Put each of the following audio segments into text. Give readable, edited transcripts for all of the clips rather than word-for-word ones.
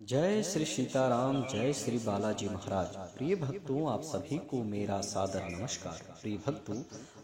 जय श्री सीताराम, जय श्री बालाजी महाराज। प्रिय भक्तों, आप सभी को मेरा सादर नमस्कार। प्रिय भक्तों,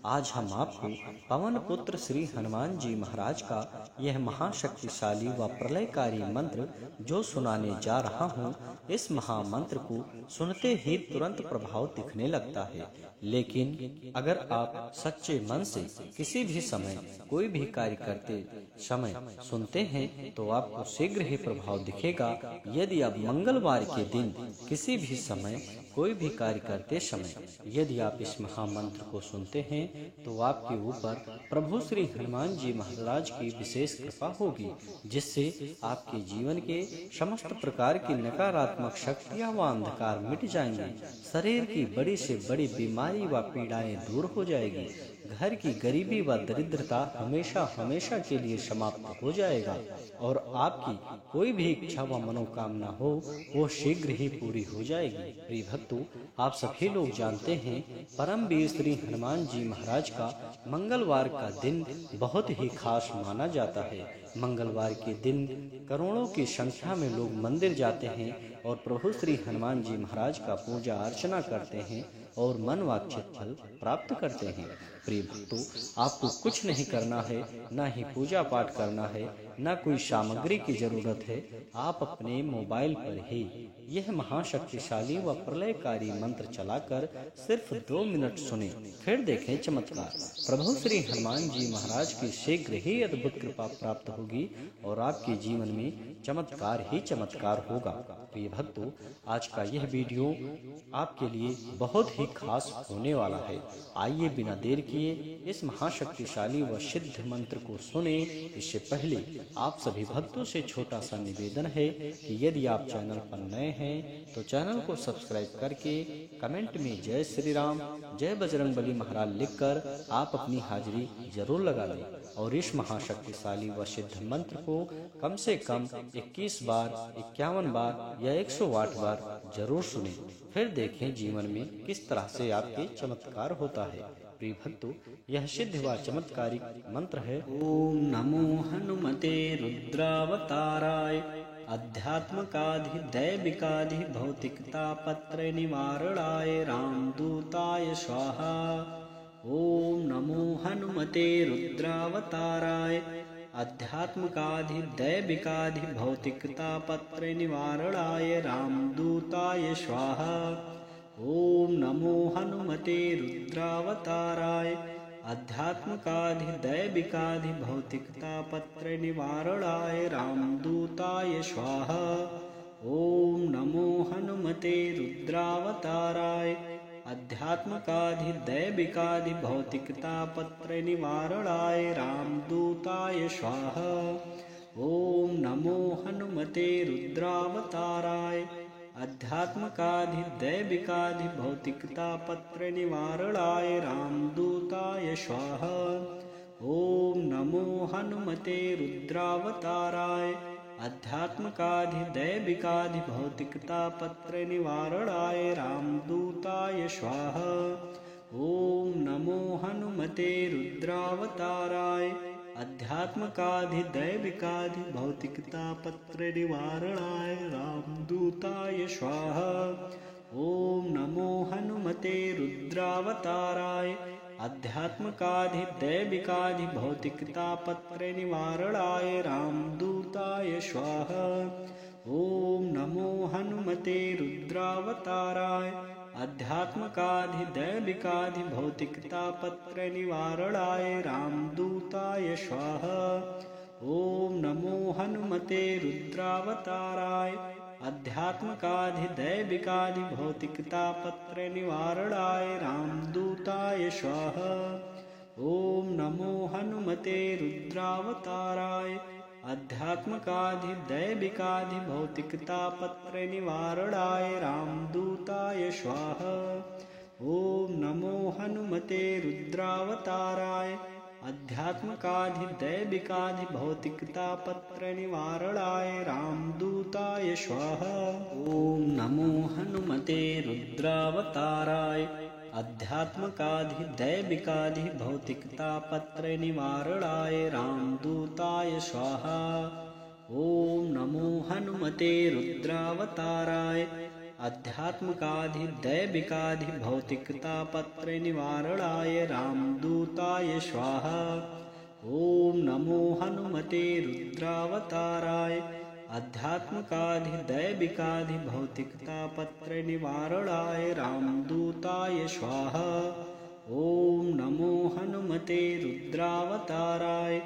आज हम आपको पवन पुत्र श्री हनुमान जी महाराज का यह महाशक्तिशाली व प्रलयकारी मंत्र जो सुनाने जा रहा हूँ, इस महामंत्र को सुनते ही तुरंत प्रभाव दिखने लगता है। लेकिन अगर आप सच्चे मन से किसी भी समय कोई भी कार्य करते समय सुनते हैं तो आपको शीघ्र ही प्रभाव दिखेगा। यदि आप मंगलवार के दिन किसी भी समय कोई भी कार्य करते समय यदि आप इस महामंत्र को सुनते हैं तो आपके ऊपर प्रभु श्री हनुमान जी महाराज की विशेष कृपा होगी, जिससे आपके जीवन के समस्त प्रकार की नकारात्मक शक्तियां व अंधकार मिट जाएंगे। शरीर की बड़ी से बड़ी बीमारी व पीड़ाएं दूर हो जाएगी। घर की गरीबी व दरिद्रता हमेशा हमेशा के लिए समाप्त हो जाएगा और आपकी कोई भी इच्छा व मनोकामना हो वो शीघ्र ही पूरी हो जाएगी। प्रिय भक्तों, आप सभी लोग जानते हैं परम वीर श्री हनुमान जी महाराज का मंगलवार का दिन बहुत ही खास माना जाता है। मंगलवार के दिन करोड़ों की संख्या में लोग मंदिर जाते हैं और प्रभु श्री हनुमान जी महाराज का पूजा अर्चना करते हैं और मन वांछित फल प्राप्त करते हैं। प्रिय भक्तों, आपको कुछ नहीं करना है, न ही पूजा पाठ करना है, न कोई सामग्री की जरूरत है। आप अपने मोबाइल पर ही यह महाशक्तिशाली व प्रलयकारी मंत्र चलाकर सिर्फ 2 मिनट सुने, फिर देखें चमत्कार। प्रभु श्री हनुमान जी महाराज की शीघ्र ही अद्भुत कृपा प्राप्त होगी और आपके जीवन में चमत्कार ही चमत्कार होगा। प्रिय भक्तों, आज का यह वीडियो आपके लिए बहुत ही खास होने वाला है। आइए बिना देर किए इस महाशक्तिशाली व सिद्ध मंत्र को सुने। इससे पहले आप सभी भक्तों से छोटा सा निवेदन है कि यदि आप चैनल पर नए हैं तो चैनल को सब्सक्राइब करके कमेंट में जय श्री राम, जय बजरंगबली महाराज लिखकर आप अपनी हाजिरी जरूर लगा दें और इस महाशक्तिशाली व सिद्ध मंत्र को कम से कम 21 बार, 51 बार या 108 बार जरूर सुने, फिर देखें जीवन में किस तरह से आपके चमत्कार होता है। प्रिय भक्तों, यह सिद्ध व चमत्कारिक मंत्र है। ओम नमो हनुमते रुद्रावताराय अध्यात्मकाधि दैविकाधि भौतिकता पत्र निवारणाय रामदूताय स्वाहा। ओम नमो हनुमते रुद्रावताराय अध्यात्मकाधि दैविकाधि भौतिकता पत्र निवारणाय रामदूताय स्वाहा। ओम नमो हनुमते रुद्रावताराय अध्यात्मकाधि दैविकाधि भौतिकता पत्र निवारणाय रामदूताय स्वाहा। ओम नमो हनुमते रुद्रावताराय अध्यात्मकाधि दैविकाधि भौतिकता पत्र निवारणाय रामदूताय स्वाहा। ओम नमो हनुमते रुद्रावताराय अध्यात्मकाधि दैविकाधि भौतिकता पत्र निवारणाय रामदूताय स्वाहा। ओम नमो हनुमते रुद्रावताराय अध्यात्मकाधि दैविकाधि भौतिकता पत्र निवारणाय रामदूताय स्वाहा। ओम नमो हनुमते रुद्रावताराय अध्यात्मकाधि दैविकाधि भौतिकता पत्र निवारणाय रामदूताय स्वाहा। ओम नमो हनुमते रुद्रावताराय अध्यात्मकाधि दैविकाधि भौतिकता पत्र निवारणाय रामदूताय स्वाहा। ओम नमो हनुमते रुद्रावताराय अध्यात्मकाधि दैविकाधि भौतिकता पत्र निवारणाय रामदूताय स्वाहा। ओम नमो हनुमते रुद्रावताराय अध्यात्मकाधि दैविकाधि भौतिकता पत्र निवारणाय रामदूताय स्वाहा। ओम नमो हनुमते रुद्रावताराय अध्यात्मकाधि दैविकाधि भौतिकता पत्र निवारणाय रामदूताय स्वाहा। ओम नमो हनुमते रुद्रावताराय अध्यात्मकाधि दैविकाधि भौतिकता पत्र निवारणाय रामदूताय स्वाहा। ओम नमो हनुमते रुद्रावताराय अध्यात्मकाधि दैविकाधि भौतिकता पत्र निवारणाय रामदूताय स्वाहा। ॐ नमो हनुमते रुद्रावताराय आध्यात्मिकाधिदैविकाधिभौतिकतापत्रयनिवारणाय रामदूताय स्वाहा। ॐ नमो हनुमते रुद्रावताराय आध्यात्मिकाधिदैविकाधिभौतिकतापत्रयनिवारणाय रामदूताय स्वाहा। ॐ नमो हनुमते रुद्रावताराय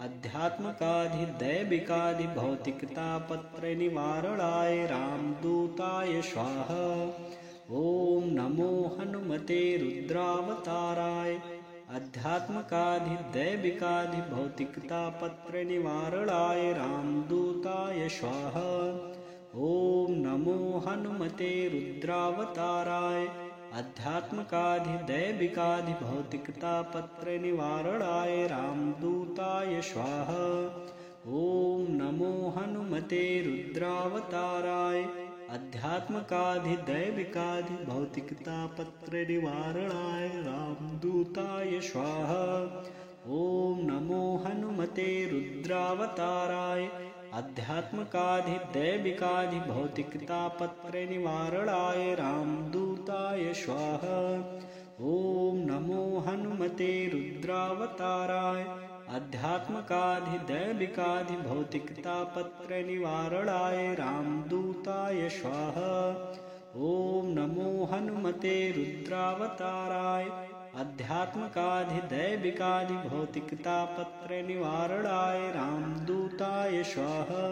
आध्यात्मिकाधिदैविकाधिभौतिकतापत्रयनिवारणाय रामदूताय स्वाहा। ॐ नमो हनुमते रुद्रावताराय आध्यात्मिकाधिदैविकाधिभौतिकतापत्रयनिवारणाय रामदूताय स्वाहा। ॐ नमो हनुमते रुद्रावताराय आध्यात्मिकाधिदैविकाधिभौतिकतापत्रयनिवारणाय रामदूताय स्वाहा। ॐ नमो हनुमते रुद्रावताराय आध्यात्मिकाधिदैविकाधिभौतिकतापत्रयनिवारणाय रामदूताय स्वाहा। ॐ नमो हनुमते रुद्रावताराय आध्यात्मिकाधिदैविकाधिभौतिकतापत्रयनिवारणाय रामदूताय स्वाहा। ॐ नमो हनुमते रुद्रावताराय आध्यात्मिकाधिदैविकाधिभौतिकतापत्रयनिवारणाय रामदूताय स्वाहा। ॐ नमो हनुमते रुद्रावताराय आध्यात्मिकाधिदैविकाधिभौतिकतापत्रयनिवारणाय रामदूताय स्वाहा।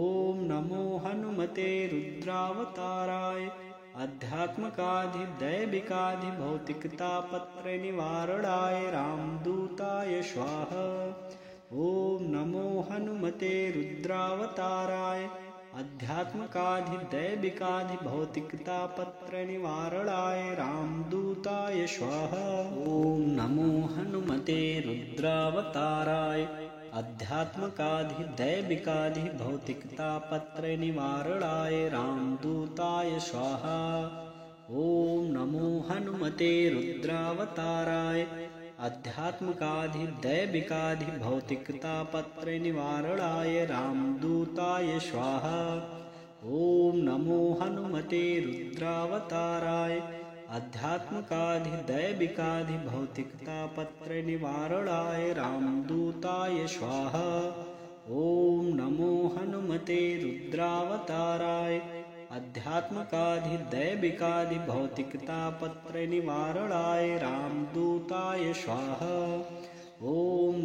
ॐ नमो हनुमते रुद्रावताराय आध्यात्मिकाधिदैविकाधिभौतिकतापत्रयनिवारणाय रामदूताय स्वाहा। ॐ नमो हनुमते रुद्रावताराय आध्यात्मिकाधिदैविकाधिभौतिकतापत्रयनिवारणाय रामदूताय स्वाहा। ॐ नमो हनुमते रुद्रावताराय आध्यात्मिकाधिदैविकाधिभौतिकतापत्रयनिवारणाय रामदूताय स्वाहा। ॐ नमो हनुमते रुद्रावताराय आध्यात्मिकाधिदैविकाधिभौतिकतापत्रयनिवारणाय रामदूताय स्वाहा। ॐ नमो हनुमते रुद्रावताराय आध्यात्मिकाधिदैविकाधिभौतिकतापत्रयनिवारणाय रामदूताय स्वाहा। ॐ नमो हनुमते रुद्रावताराय आध्यात्मिकाधिदैविकाधिभौतिकतापत्रयनिवारणाय रामदूताय स्वाहा। ॐ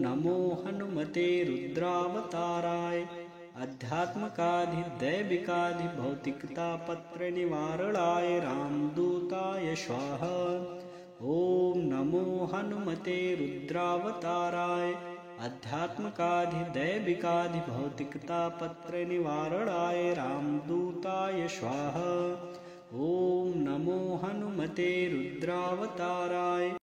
नमो हनुमते रुद्रावताराय आध्यात्मिकाधिदैविकाधिभौतिकतापत्रयनिवारणाय रामदूताय स्वाहा। ॐ नमो हनुमते रुद्रावताराय आध्यात्मिकाधिदैविकाधिभौतिकतापत्रयनिवारणाय रामदूताय स्वाहा। ॐ नमो हनुमते रुद्रावताराय